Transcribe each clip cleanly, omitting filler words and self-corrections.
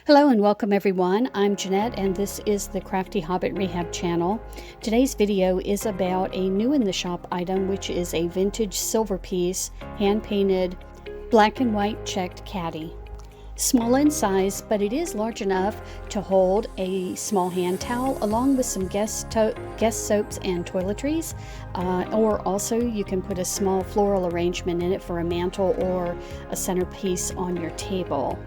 Hello and welcome everyone. I'm Jeanette and this is the Crafty Hobbit Rehab channel. Today's video is about a new in the shop item, which is a vintage silver piece, hand painted, black and white checked caddy. Small in size, but it is large enough to hold a small hand towel along with some guest soaps and toiletries, or also you can put a small floral arrangement in it for a mantle or a centerpiece on your table.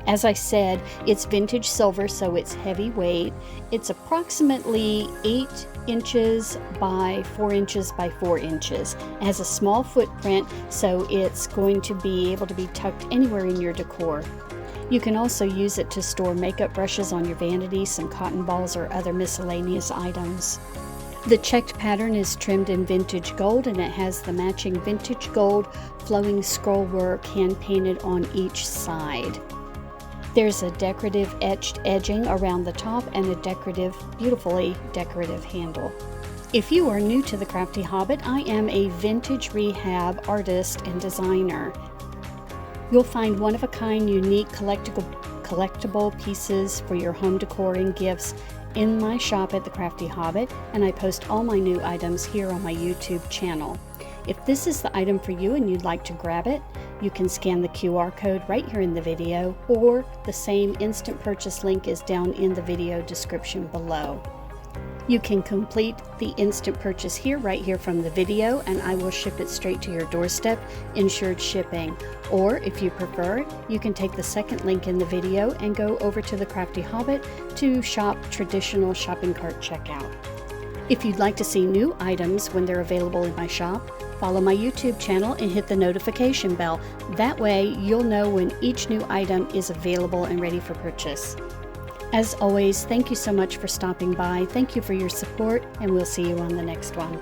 As I said, it's vintage silver, so it's heavyweight. It's approximately 8 inches by 4 inches by 4 inches. It has a small footprint, so it's going to be able to be tucked anywhere in your decor. You can also use it to store makeup brushes on your vanity, some cotton balls, or other miscellaneous items. The checked pattern is trimmed in vintage gold, and it has the matching vintage gold flowing scroll work hand painted on each side. There's a decorative etched edging around the top and a beautifully decorative handle. If you are new to the Crafty Hobbit, I am a vintage rehab artist and designer. You'll find one-of-a-kind, unique collectible pieces for your home decor and gifts in my shop at the Crafty Hobbit, and I post all my new items here on my YouTube channel. If this is the item for you and you'd like to grab it, you can scan the QR code right here in the video, or the same instant purchase link is down in the video description below. You can complete the instant purchase here, right here from the video, and I will ship it straight to your doorstep, insured shipping. Or if you prefer, you can take the second link in the video and go over to the Crafty Hobbit to shop traditional shopping cart checkout. If you'd like to see new items when they're available in my shop, follow my YouTube channel and hit the notification bell. That way you'll know when each new item is available and ready for purchase. As always, thank you so much for stopping by. Thank you for your support, and we'll see you on the next one.